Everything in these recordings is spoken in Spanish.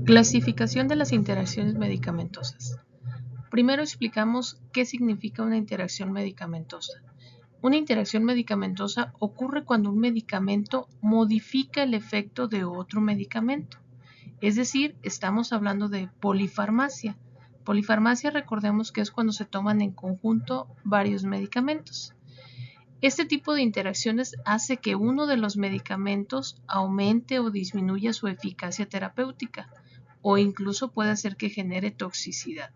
Clasificación de las interacciones medicamentosas. Primero explicamos qué significa una interacción medicamentosa. Una interacción medicamentosa ocurre cuando un medicamento modifica el efecto de otro medicamento. Es decir, estamos hablando de polifarmacia. Polifarmacia, recordemos que es cuando se toman en conjunto varios medicamentos. Este tipo de interacciones hace que uno de los medicamentos aumente o disminuya su eficacia terapéutica, o incluso puede hacer que genere toxicidad.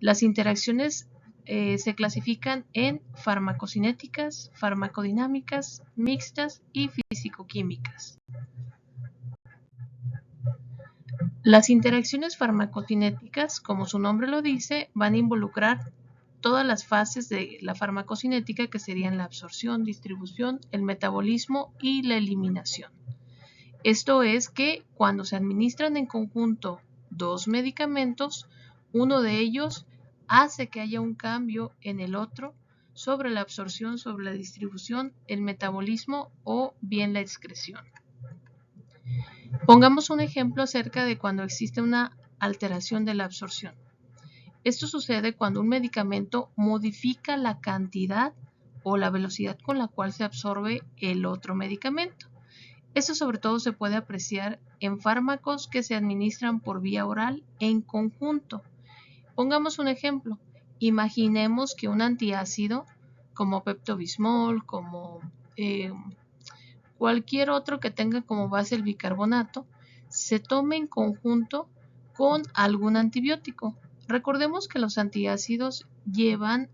Las interacciones se clasifican en farmacocinéticas, farmacodinámicas, mixtas y físico-químicas. Las interacciones farmacocinéticas, como su nombre lo dice, van a involucrar todas las fases de la farmacocinética, que serían la absorción, distribución, el metabolismo y la eliminación. Esto es que cuando se administran en conjunto dos medicamentos, uno de ellos hace que haya un cambio en el otro sobre la absorción, sobre la distribución, el metabolismo o bien la excreción. Pongamos un ejemplo acerca de cuando existe una alteración de la absorción. Esto sucede cuando un medicamento modifica la cantidad o la velocidad con la cual se absorbe el otro medicamento. Esto sobre todo se puede apreciar en fármacos que se administran por vía oral en conjunto. Pongamos un ejemplo. Imaginemos que un antiácido como Pepto-Bismol, como cualquier otro que tenga como base el bicarbonato, se tome en conjunto con algún antibiótico. Recordemos que los antiácidos llevan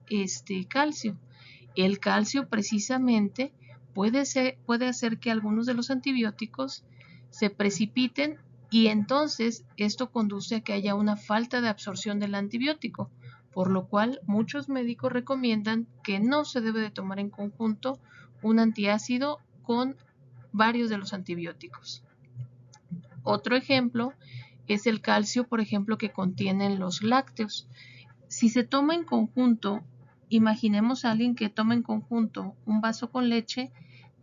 calcio. El calcio precisamente puede hacer que algunos de los antibióticos se precipiten y entonces esto conduce a que haya una falta de absorción del antibiótico, por lo cual muchos médicos recomiendan que no se debe de tomar en conjunto un antiácido con varios de los antibióticos. Otro ejemplo es el calcio, por ejemplo, que contienen los lácteos. Si se toma en conjunto, imaginemos a alguien que toma en conjunto un vaso con leche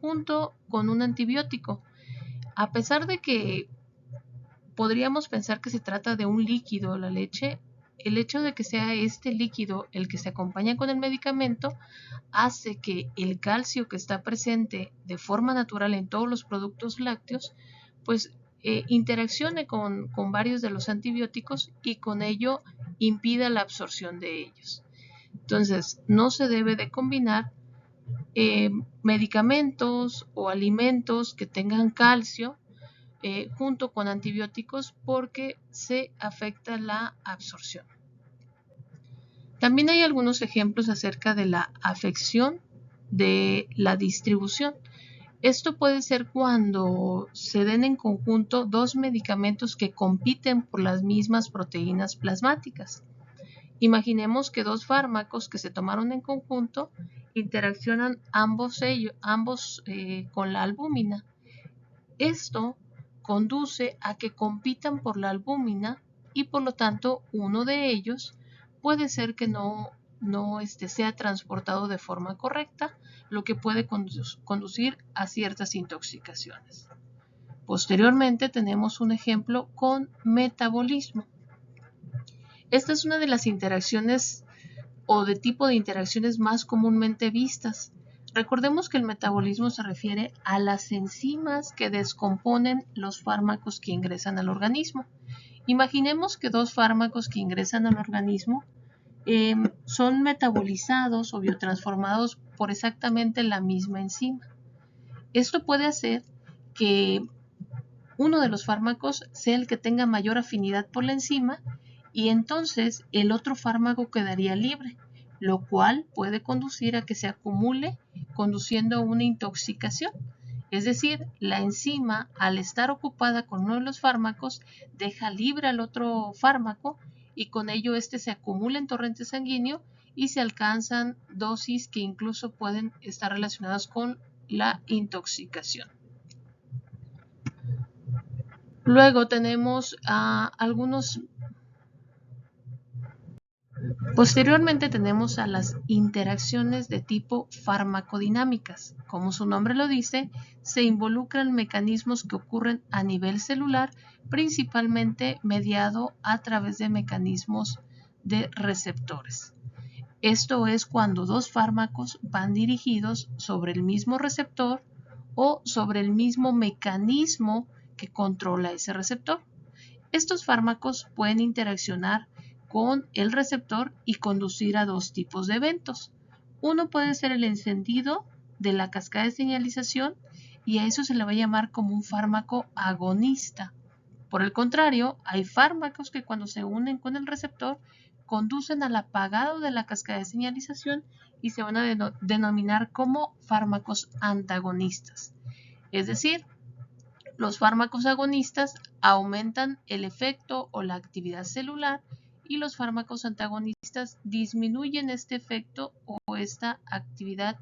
junto con un antibiótico. A pesar de que podríamos pensar que se trata de un líquido, la leche, el hecho de que sea este líquido el que se acompaña con el medicamento hace que el calcio que está presente de forma natural en todos los productos lácteos, pues interaccione con varios de los antibióticos y con ello impida la absorción de ellos. Entonces, no se debe de combinar medicamentos o alimentos que tengan calcio junto con antibióticos porque se afecta la absorción. También hay algunos ejemplos acerca de la afección de la distribución. Esto puede ser cuando se den en conjunto dos medicamentos que compiten por las mismas proteínas plasmáticas. Imaginemos que dos fármacos que se tomaron en conjunto interaccionan ambos con la albúmina. Esto conduce a que compitan por la albúmina y por lo tanto uno de ellos puede ser que no sea transportado de forma correcta, lo que puede conducir a ciertas intoxicaciones. Posteriormente tenemos un ejemplo con metabolismo. Esta es una de las interacciones o de tipo de interacciones más comúnmente vistas. Recordemos que el metabolismo se refiere a las enzimas que descomponen los fármacos que ingresan al organismo. Imaginemos que dos fármacos que ingresan al organismo son metabolizados o biotransformados por exactamente la misma enzima. Esto puede hacer que uno de los fármacos sea el que tenga mayor afinidad por la enzima y entonces el otro fármaco quedaría libre, lo cual puede conducir a que se acumule, conduciendo a una intoxicación. Es decir, la enzima, al estar ocupada con uno de los fármacos, deja libre al otro fármaco y con ello este se acumula en torrente sanguíneo y se alcanzan dosis que incluso pueden estar relacionadas con la intoxicación. Luego tenemos algunos Posteriormente tenemos a las interacciones de tipo farmacodinámicas. Como su nombre lo dice, se involucran mecanismos que ocurren a nivel celular, principalmente mediado a través de mecanismos de receptores. Esto es cuando dos fármacos van dirigidos sobre el mismo receptor o sobre el mismo mecanismo que controla ese receptor. Estos fármacos pueden interaccionar con el receptor y conducir a dos tipos de eventos. Uno puede ser el encendido de la cascada de señalización y a eso se le va a llamar como un fármaco agonista. Por el contrario, hay fármacos que cuando se unen con el receptor conducen al apagado de la cascada de señalización y se van a denominar como fármacos antagonistas. Es decir, los fármacos agonistas aumentan el efecto o la actividad celular y los fármacos antagonistas disminuyen este efecto o esta actividad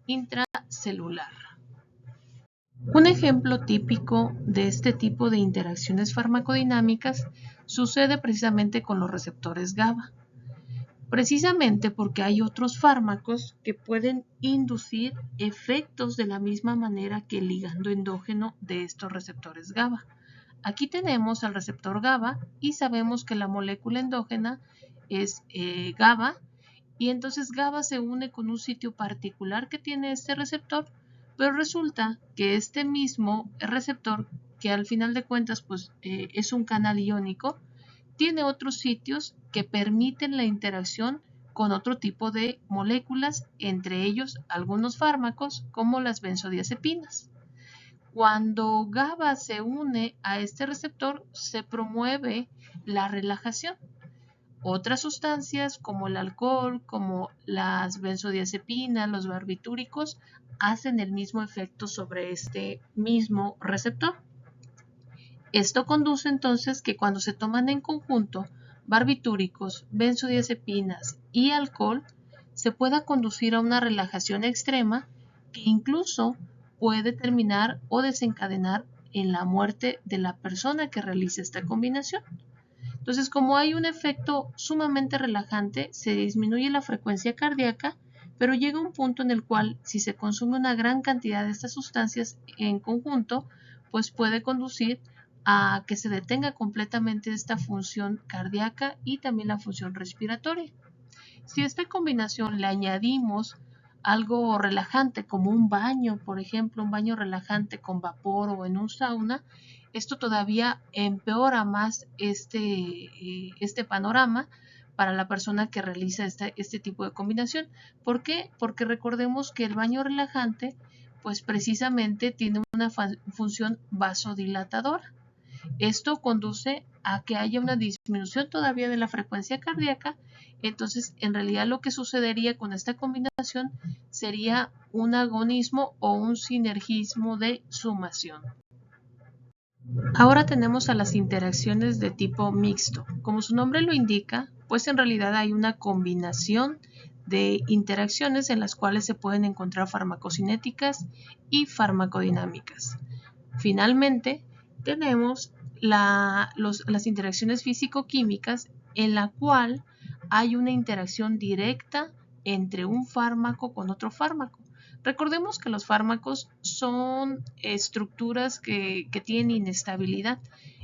intracelular. Un ejemplo típico de este tipo de interacciones farmacodinámicas sucede precisamente con los receptores GABA, precisamente porque hay otros fármacos que pueden inducir efectos de la misma manera que el ligando endógeno de estos receptores GABA. Aquí tenemos al receptor GABA y sabemos que la molécula endógena es GABA, y entonces GABA se une con un sitio particular que tiene este receptor, pero resulta que este mismo receptor, que al final de cuentas pues, es un canal iónico, tiene otros sitios que permiten la interacción con otro tipo de moléculas, entre ellos algunos fármacos como las benzodiazepinas. Cuando GABA se une a este receptor, se promueve la relajación. Otras sustancias como el alcohol, como las benzodiazepinas, los barbitúricos, hacen el mismo efecto sobre este mismo receptor. Esto conduce entonces que cuando se toman en conjunto barbitúricos, benzodiazepinas y alcohol, se pueda conducir a una relajación extrema que incluso puede terminar o desencadenar en la muerte de la persona que realiza esta combinación. Entonces, como hay un efecto sumamente relajante, se disminuye la frecuencia cardíaca, pero llega un punto en el cual, si se consume una gran cantidad de estas sustancias en conjunto, pues puede conducir a que se detenga completamente esta función cardíaca y también la función respiratoria. Si a esta combinación le añadimos algo relajante como un baño, por ejemplo, un baño relajante con vapor o en un sauna, esto todavía empeora más este panorama para la persona que realiza este tipo de combinación. ¿Por qué? Porque recordemos que el baño relajante pues precisamente tiene una función vasodilatadora. Esto conduce a que haya una disminución todavía de la frecuencia cardíaca. Entonces, en realidad lo que sucedería con esta combinación sería un agonismo o un sinergismo de sumación. Ahora tenemos a las interacciones de tipo mixto. Como su nombre lo indica, pues en realidad hay una combinación de interacciones en las cuales se pueden encontrar farmacocinéticas y farmacodinámicas. Finalmente, tenemos las interacciones físico-químicas en la cual hay una interacción directa entre un fármaco con otro fármaco. Recordemos que los fármacos son estructuras que tienen inestabilidad.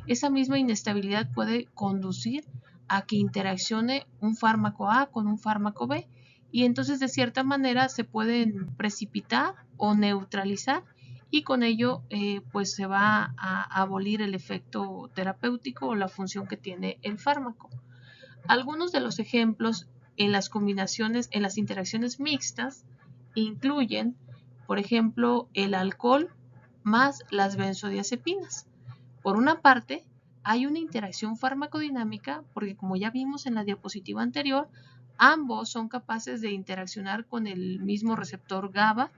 Esa misma inestabilidad puede conducir a que interaccione un fármaco A con un fármaco B y entonces de cierta manera se pueden precipitar o neutralizar y con ello pues se va a abolir el efecto terapéutico o la función que tiene el fármaco. Algunos de los ejemplos en las combinaciones, en las interacciones mixtas, incluyen, por ejemplo, el alcohol más las benzodiazepinas. Por una parte, hay una interacción farmacodinámica porque como ya vimos en la diapositiva anterior, ambos son capaces de interaccionar con el mismo receptor GABA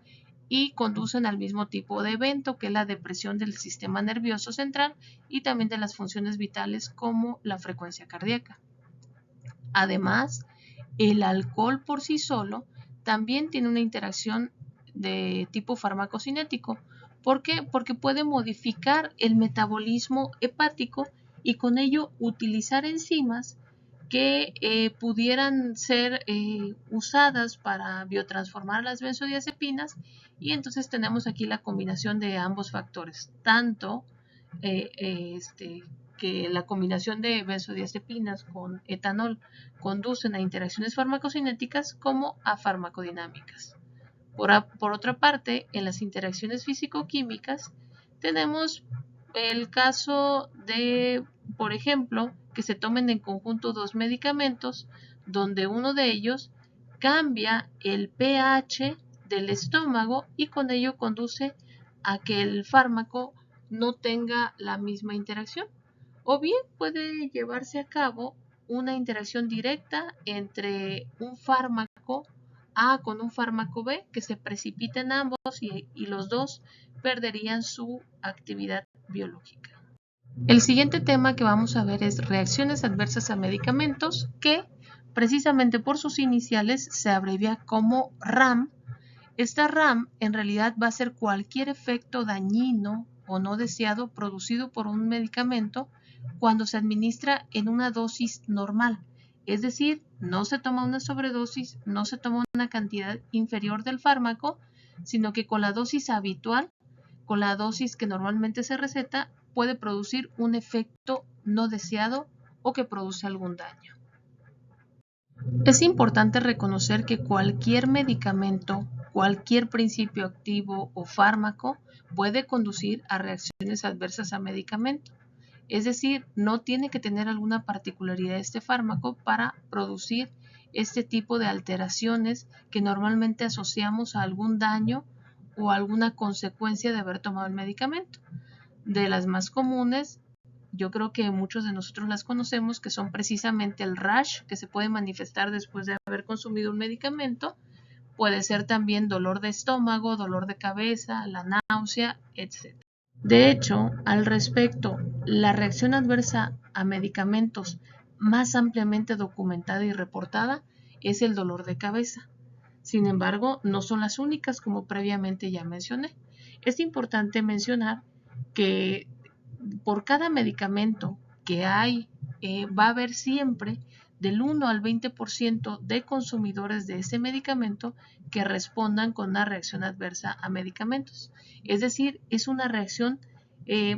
y conducen al mismo tipo de evento que es la depresión del sistema nervioso central y también de las funciones vitales como la frecuencia cardíaca. Además, el alcohol por sí solo también tiene una interacción de tipo farmacocinético. ¿Por qué? Porque puede modificar el metabolismo hepático y con ello utilizar enzimas que pudieran ser usadas para biotransformar las benzodiazepinas, y entonces tenemos aquí la combinación de ambos factores, tanto que la combinación de benzodiazepinas con etanol conducen a interacciones farmacocinéticas como a farmacodinámicas. Por otra parte, en las interacciones físico-químicas tenemos el caso de, por ejemplo, que se tomen en conjunto dos medicamentos donde uno de ellos cambia el pH del estómago y con ello conduce a que el fármaco no tenga la misma interacción. O bien puede llevarse a cabo una interacción directa entre un fármaco A con un fármaco B, que se precipiten ambos y los dos perderían su actividad biológica. El siguiente tema que vamos a ver es reacciones adversas a medicamentos, que precisamente por sus iniciales se abrevia como RAM. Esta RAM en realidad va a ser cualquier efecto dañino o no deseado producido por un medicamento cuando se administra en una dosis normal. Es decir, no se toma una sobredosis, no se toma una cantidad inferior del fármaco, sino que con la dosis habitual, con la dosis que normalmente se receta, puede producir un efecto no deseado o que produce algún daño. Es importante reconocer que cualquier medicamento, cualquier principio activo o fármaco puede conducir a reacciones adversas a medicamento. Es decir, no tiene que tener alguna particularidad este fármaco para producir este tipo de alteraciones que normalmente asociamos a algún daño o alguna consecuencia de haber tomado el medicamento. De las más comunes, yo creo que muchos de nosotros las conocemos, que son precisamente el rash, que se puede manifestar después de haber consumido un medicamento. Puede ser también dolor de estómago, dolor de cabeza, la náusea, etc. De hecho, al respecto, la reacción adversa a medicamentos más ampliamente documentada y reportada es el dolor de cabeza. Sin embargo, no son las únicas, como previamente ya mencioné. Es importante mencionar que por cada medicamento que hay, va a haber siempre del 1 al 20% de consumidores de ese medicamento que respondan con una reacción adversa a medicamentos. Es decir, es una reacción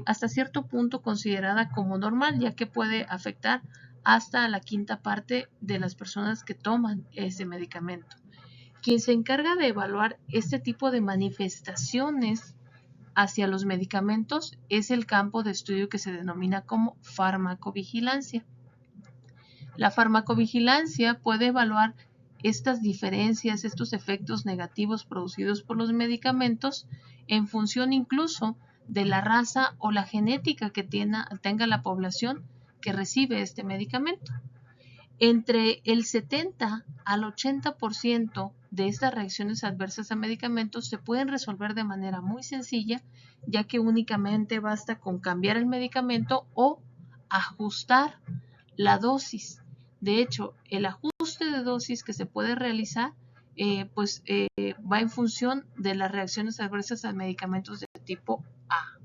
hasta cierto punto considerada como normal, ya que puede afectar hasta la quinta parte de las personas que toman ese medicamento. Quien se encarga de evaluar este tipo de manifestaciones hacia los medicamentos es el campo de estudio que se denomina como farmacovigilancia. La farmacovigilancia puede evaluar estas diferencias, estos efectos negativos producidos por los medicamentos en función incluso de la raza o la genética que tenga la población que recibe este medicamento. Entre el 70 al 80% de estas reacciones adversas a medicamentos se pueden resolver de manera muy sencilla, ya que únicamente basta con cambiar el medicamento o ajustar la dosis. De hecho, el ajuste de dosis que se puede realizar va en función de las reacciones adversas a medicamentos de tipo A.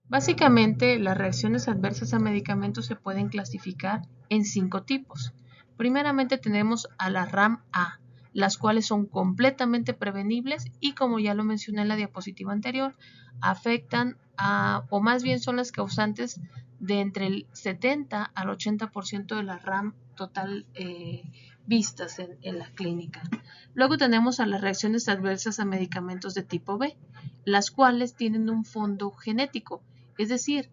Básicamente, las reacciones adversas a medicamentos se pueden clasificar en 5 tipos. Primeramente tenemos a la RAM-A, las cuales son completamente prevenibles y, como ya lo mencioné en la diapositiva anterior, afectan o más bien son las causantes de entre el 70 al 80% de la RAM total vistas en la clínica. Luego tenemos a las reacciones adversas a medicamentos de tipo B, las cuales tienen un fondo genético, es decir,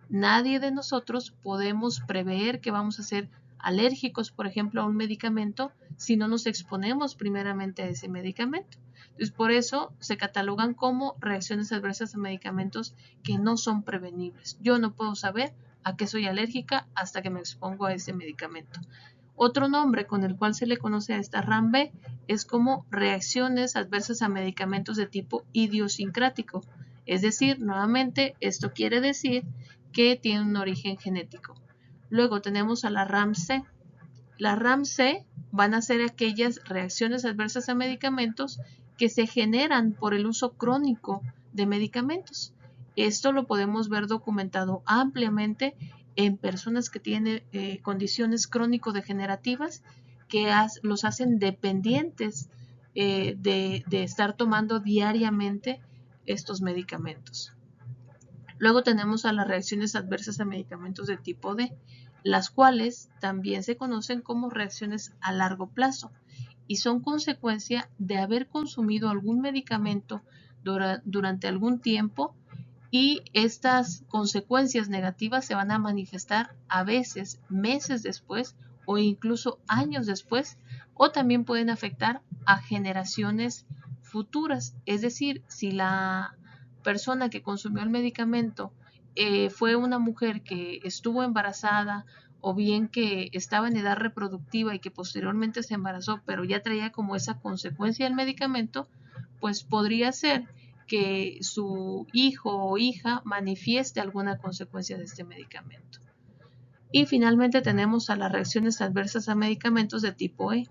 nadie de nosotros podemos prever que vamos a ser alérgicos, por ejemplo, a un medicamento si no nos exponemos primeramente a ese medicamento. Entonces, por eso se catalogan como reacciones adversas a medicamentos que no son prevenibles. Yo no puedo saber a qué soy alérgica hasta que me expongo a ese medicamento. Otro nombre con el cual se le conoce a esta RAM-B es como reacciones adversas a medicamentos de tipo idiosincrático. Es decir, nuevamente, esto quiere decir que tiene un origen genético. Luego tenemos a la RAM-C. La RAM-C van a ser aquellas reacciones adversas a medicamentos que se generan por el uso crónico de medicamentos. Esto lo podemos ver documentado ampliamente en personas que tienen condiciones crónico-degenerativas que los hacen dependientes de estar tomando diariamente estos medicamentos. Luego tenemos a las reacciones adversas a medicamentos de tipo D, las cuales también se conocen como reacciones a largo plazo y son consecuencia de haber consumido algún medicamento durante algún tiempo, y estas consecuencias negativas se van a manifestar a veces meses después o incluso años después, o también pueden afectar a generaciones futuras. Es decir, si la persona que consumió el medicamento fue una mujer que estuvo embarazada o bien que estaba en edad reproductiva y que posteriormente se embarazó, pero ya traía como esa consecuencia del medicamento, pues podría ser que su hijo o hija manifieste alguna consecuencia de este medicamento. Y finalmente tenemos a las reacciones adversas a medicamentos de tipo E,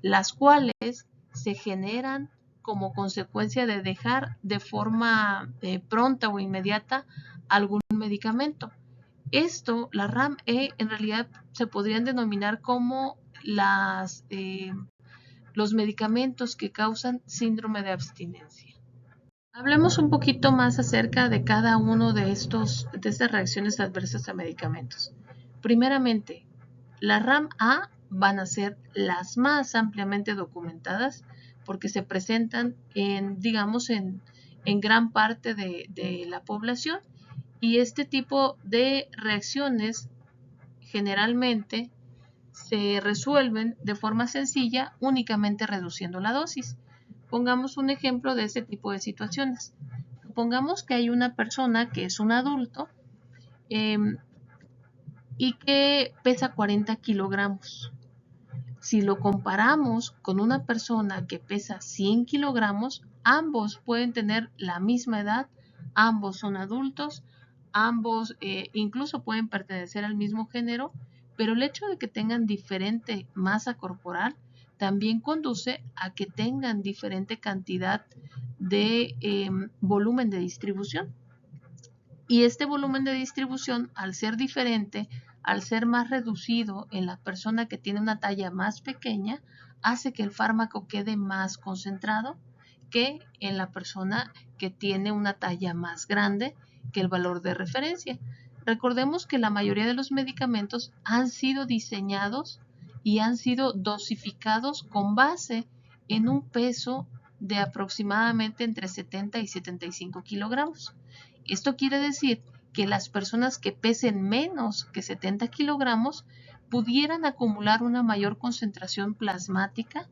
las cuales se generan como consecuencia de dejar de forma pronta o inmediata algún medicamento. Esto, la RAM-E, en realidad se podrían denominar como los medicamentos que causan síndrome de abstinencia. Hablemos un poquito más acerca de cada uno de estas reacciones adversas a medicamentos. Primeramente, la RAM-A van a ser las más ampliamente documentadas porque se presentan digamos, en gran parte de la población, y este tipo de reacciones generalmente se resuelven de forma sencilla únicamente reduciendo la dosis. Pongamos un ejemplo de este tipo de situaciones. Supongamos que hay una persona que es un adulto eh, y que pesa 40 kilogramos. Si lo comparamos con una persona que pesa 100 kilogramos, ambos pueden tener la misma edad, ambos son adultos, ambos incluso pueden pertenecer al mismo género, pero el hecho de que tengan diferente masa corporal también conduce a que tengan diferente cantidad de volumen de distribución. Y este volumen de distribución, al ser diferente, al ser más reducido en la persona que tiene una talla más pequeña, hace que el fármaco quede más concentrado que en la persona que tiene una talla más grande que el valor de referencia. Recordemos que la mayoría de los medicamentos han sido diseñados y han sido dosificados con base en un peso de aproximadamente entre 70 y 75 kilogramos. Esto quiere decir que las personas que pesen menos que 70 kilogramos pudieran acumular una mayor concentración plasmática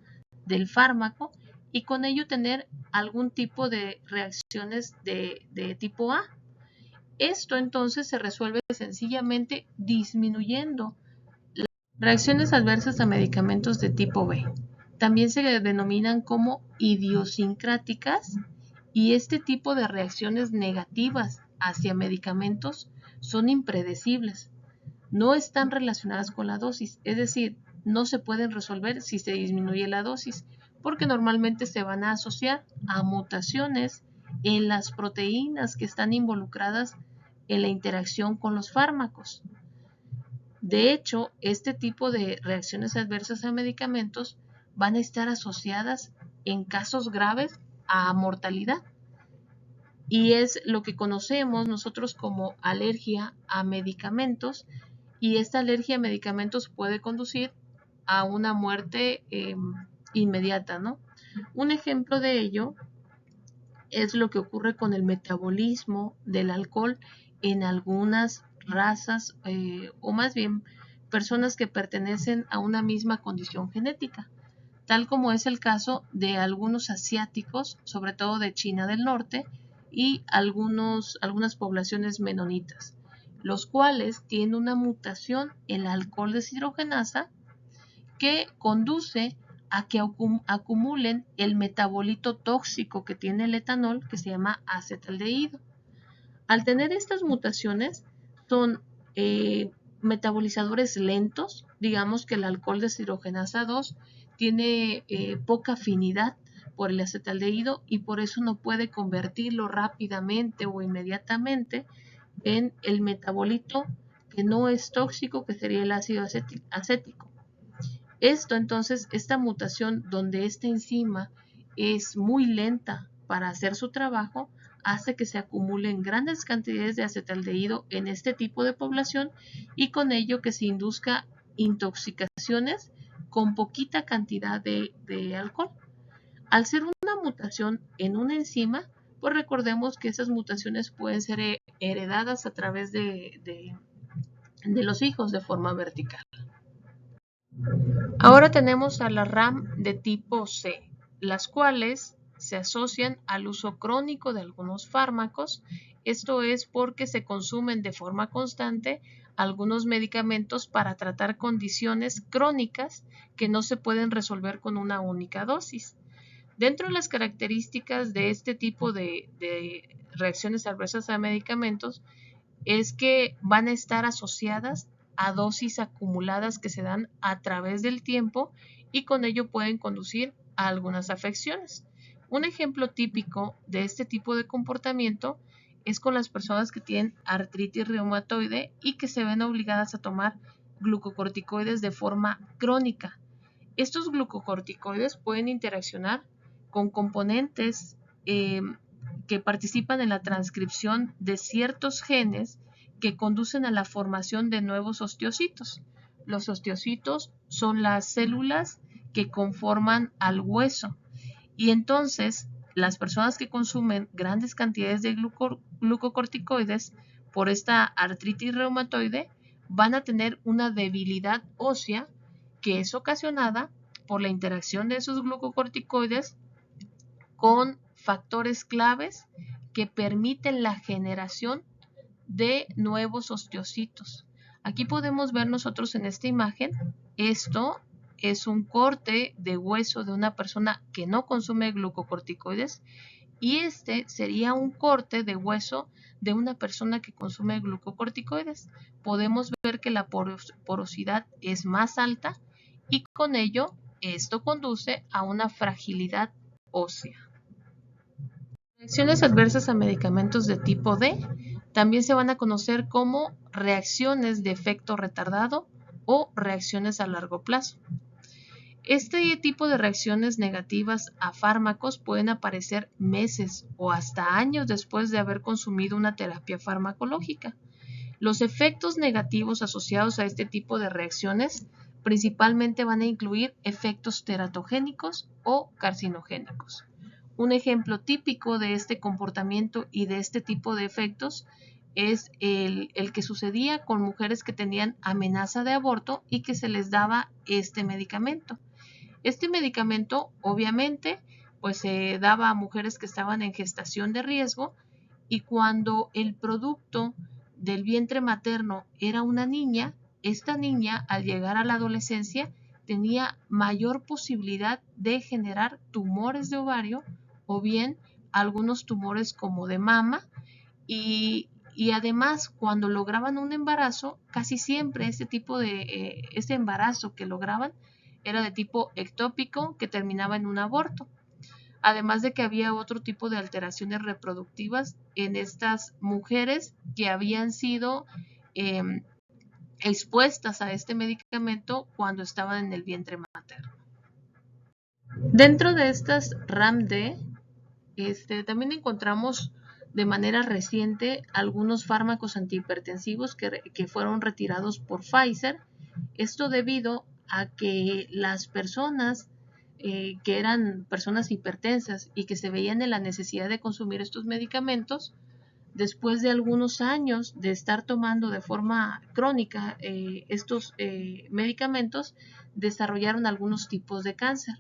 del fármaco y con ello tener algún tipo de reacciones de tipo A. Esto entonces se resuelve sencillamente disminuyendo las reacciones adversas a medicamentos de tipo B. También se denominan como idiosincráticas, y este tipo de reacciones negativas hacia medicamentos son impredecibles. No están relacionadas con la dosis, es decir, no se pueden resolver si se disminuye la dosis, porque normalmente se van a asociar a mutaciones en las proteínas que están involucradas en la interacción con los fármacos. De hecho, este tipo de reacciones adversas a medicamentos van a estar asociadas en casos graves a mortalidad, y es lo que conocemos nosotros como alergia a medicamentos, y esta alergia a medicamentos puede conducir a una muerte inmediata, ¿no? Un ejemplo de ello es lo que ocurre con el metabolismo del alcohol en algunas razas o más bien personas que pertenecen a una misma condición genética, tal como es el caso de algunos asiáticos, sobre todo de China del Norte, y algunas poblaciones menonitas, los cuales tienen una mutación en la alcohol deshidrogenasa que conduce a que acumulen el metabolito tóxico que tiene el etanol, que se llama acetaldehído. Al tener estas mutaciones, son metabolizadores lentos. Digamos que el alcohol deshidrogenasa 2 tiene poca afinidad por el acetaldehído y por eso no puede convertirlo rápidamente o inmediatamente en el metabolito que no es tóxico, que sería el ácido acético. Entonces, esta mutación donde esta enzima es muy lenta para hacer su trabajo, hace que se acumulen grandes cantidades de acetaldehído en este tipo de población y con ello que se induzca intoxicaciones con poquita cantidad de alcohol. Al ser una mutación en una enzima, pues recordemos que esas mutaciones pueden ser heredadas a través de los hijos de forma vertical. Ahora tenemos a la RAM de tipo C, las cuales se asocian al uso crónico de algunos fármacos. Esto es porque se consumen de forma constante algunos medicamentos para tratar condiciones crónicas que no se pueden resolver con una única dosis. Dentro de las características de este tipo de reacciones adversas a medicamentos es que van a estar asociadas a dosis acumuladas que se dan a través del tiempo y con ello pueden conducir a algunas afecciones. Un ejemplo típico de este tipo de comportamiento es con las personas que tienen artritis reumatoide y que se ven obligadas a tomar glucocorticoides de forma crónica. Estos glucocorticoides pueden interaccionar con componentes que participan en la transcripción de ciertos genes que conducen a la formación de nuevos osteocitos. Los osteocitos son las células que conforman al hueso y entonces las personas que consumen grandes cantidades de glucocorticoides por esta artritis reumatoide van a tener una debilidad ósea que es ocasionada por la interacción de esos glucocorticoides con factores claves que permiten la generación de nuevos osteocitos. Aquí podemos ver nosotros en esta imagen, esto es un corte de hueso de una persona que no consume glucocorticoides y este sería un corte de hueso de una persona que consume glucocorticoides. Podemos ver que la porosidad es más alta y con ello esto conduce a una fragilidad ósea. Reacciones adversas a medicamentos de tipo D también se van a conocer como reacciones de efecto retardado o reacciones a largo plazo. Este tipo de reacciones negativas a fármacos pueden aparecer meses o hasta años después de haber consumido una terapia farmacológica. Los efectos negativos asociados a este tipo de reacciones principalmente van a incluir efectos teratogénicos o carcinogénicos. Un ejemplo típico de este comportamiento y de este tipo de efectos es el que sucedía con mujeres que tenían amenaza de aborto y que se les daba este medicamento. Este medicamento obviamente pues se daba a mujeres que estaban en gestación de riesgo y cuando el producto del vientre materno era una niña, esta niña al llegar a la adolescencia tenía mayor posibilidad de generar tumores de ovario o bien algunos tumores como de mama y además cuando lograban un embarazo, casi siempre este embarazo que lograban era de tipo ectópico que terminaba en un aborto. Además de que había otro tipo de alteraciones reproductivas en estas mujeres que habían sido expuestas a este medicamento cuando estaban en el vientre materno. Dentro de estas RAM-D, también encontramos de manera reciente algunos fármacos antihipertensivos que fueron retirados por Pfizer. Esto debido a que las personas que eran personas hipertensas y que se veían en la necesidad de consumir estos medicamentos, después de algunos años de estar tomando de forma crónica estos medicamentos, desarrollaron algunos tipos de cáncer.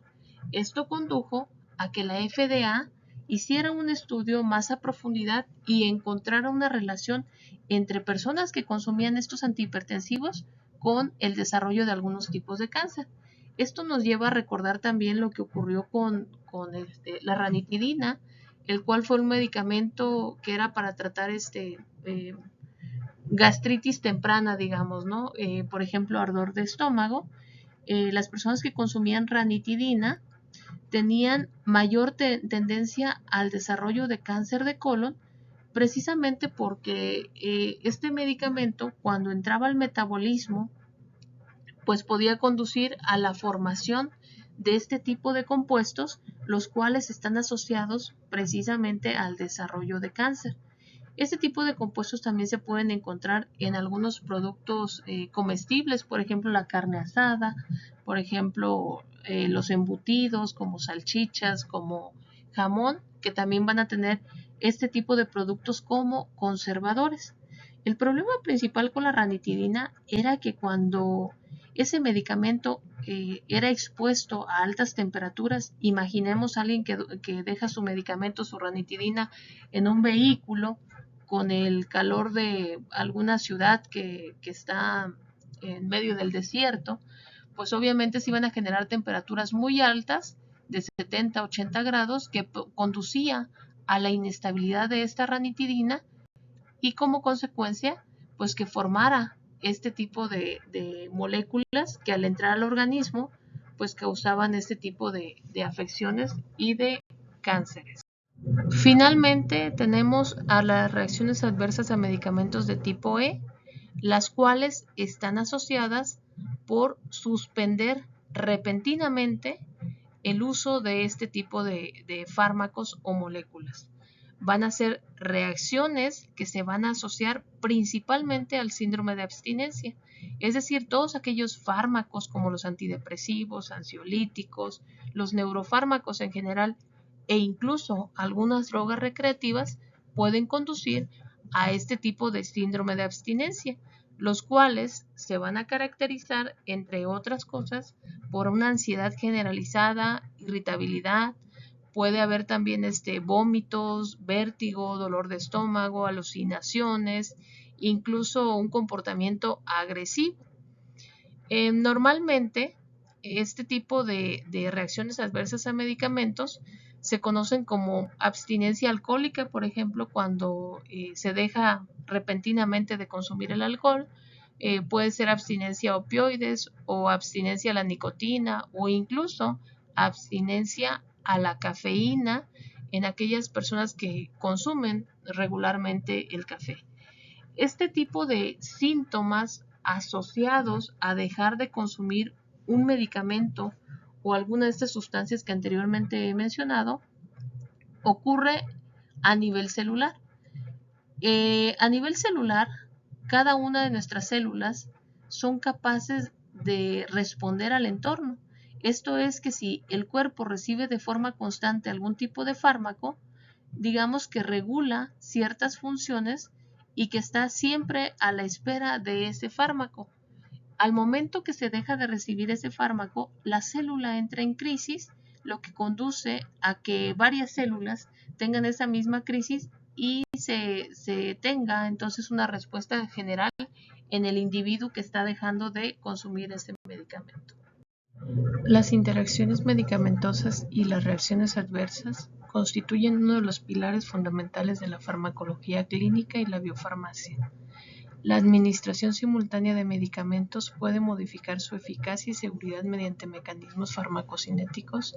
Esto condujo a que la FDA hiciera un estudio más a profundidad y encontrara una relación entre personas que consumían estos antihipertensivos con el desarrollo de algunos tipos de cáncer. Esto nos lleva a recordar también lo que ocurrió con la ranitidina, el cual fue un medicamento que era para tratar gastritis temprana, digamos, ¿no? Por ejemplo, ardor de estómago. Las personas que consumían ranitidina tenían mayor tendencia al desarrollo de cáncer de colon precisamente porque este medicamento, cuando entraba al metabolismo, pues podía conducir a la formación de este tipo de compuestos, los cuales están asociados precisamente al desarrollo de cáncer. Este tipo de compuestos también se pueden encontrar en algunos productos comestibles, por ejemplo la carne asada, por ejemplo los embutidos como salchichas, como jamón, que también van a tener este tipo de productos como conservadores. El problema principal con la ranitidina era que cuando ese medicamento era expuesto a altas temperaturas, imaginemos a alguien que deja su medicamento, su ranitidina, en un vehículo con el calor de alguna ciudad que está en medio del desierto, pues obviamente se iban a generar temperaturas muy altas, de 70 a 80 grados, que conducía a la inestabilidad de esta ranitidina y como consecuencia, pues que formara este tipo de moléculas que al entrar al organismo, pues causaban este tipo de afecciones y de cánceres. Finalmente, tenemos a las reacciones adversas a medicamentos de tipo E, las cuales están asociadas por suspender repentinamente el uso de este tipo de fármacos o moléculas. Van a ser reacciones que se van a asociar principalmente al síndrome de abstinencia, es decir, todos aquellos fármacos como los antidepresivos, ansiolíticos, los neurofármacos en general e incluso algunas drogas recreativas pueden conducir a este tipo de síndrome de abstinencia, los cuales se van a caracterizar, entre otras cosas, por una ansiedad generalizada, irritabilidad, puede haber también vómitos, vértigo, dolor de estómago, alucinaciones, incluso un comportamiento agresivo. Normalmente, este tipo de reacciones adversas a medicamentos se conocen como abstinencia alcohólica, por ejemplo, cuando se deja repentinamente de consumir el alcohol, puede ser abstinencia a opioides o abstinencia a la nicotina o incluso abstinencia a la cafeína en aquellas personas que consumen regularmente el café. Este tipo de síntomas asociados a dejar de consumir un medicamento o alguna de estas sustancias que anteriormente he mencionado ocurre a nivel celular. A nivel celular, cada una de nuestras células son capaces de responder al entorno. Esto es que si el cuerpo recibe de forma constante algún tipo de fármaco, digamos que regula ciertas funciones y que está siempre a la espera de ese fármaco. Al momento que se deja de recibir ese fármaco, la célula entra en crisis, lo que conduce a que varias células tengan esa misma crisis y se tenga entonces una respuesta general en el individuo que está dejando de consumir ese medicamento. Las interacciones medicamentosas y las reacciones adversas constituyen uno de los pilares fundamentales de la farmacología clínica y la biofarmacia. La administración simultánea de medicamentos puede modificar su eficacia y seguridad mediante mecanismos farmacocinéticos,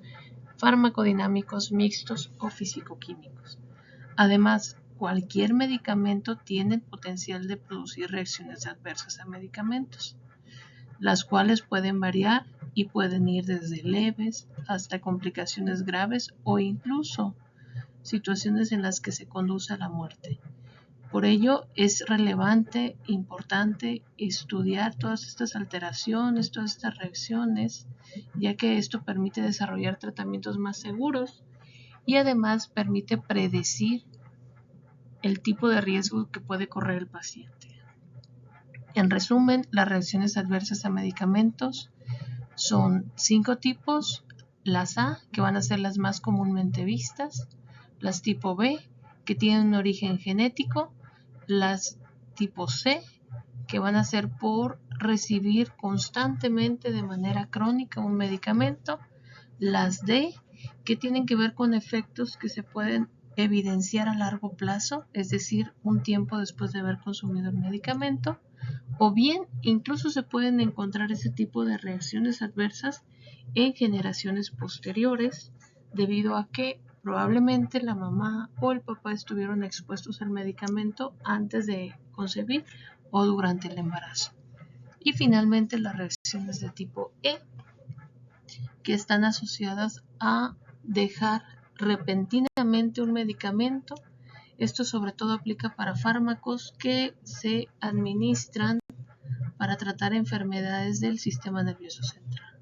farmacodinámicos mixtos o físico-químicos. Además, cualquier medicamento tiene el potencial de producir reacciones adversas a medicamentos, las cuales pueden variar y pueden ir desde leves hasta complicaciones graves o incluso situaciones en las que se conduce a la muerte. Por ello es relevante, importante estudiar todas estas alteraciones, todas estas reacciones, ya que esto permite desarrollar tratamientos más seguros y además permite predecir el tipo de riesgo que puede correr el paciente. En resumen, las reacciones adversas a medicamentos son 5 tipos: las A, que van a ser las más comúnmente vistas, las tipo B, que tienen un origen genético, las tipo C, que van a ser por recibir constantemente de manera crónica un medicamento, las D, que tienen que ver con efectos que se pueden evidenciar a largo plazo, es decir, un tiempo después de haber consumido el medicamento, o bien incluso se pueden encontrar ese tipo de reacciones adversas en generaciones posteriores, debido a que Probablemente la mamá o el papá estuvieron expuestos al medicamento antes de concebir o durante el embarazo. Y finalmente las reacciones de tipo E, que están asociadas a dejar repentinamente un medicamento. Esto sobre todo aplica para fármacos que se administran para tratar enfermedades del sistema nervioso central.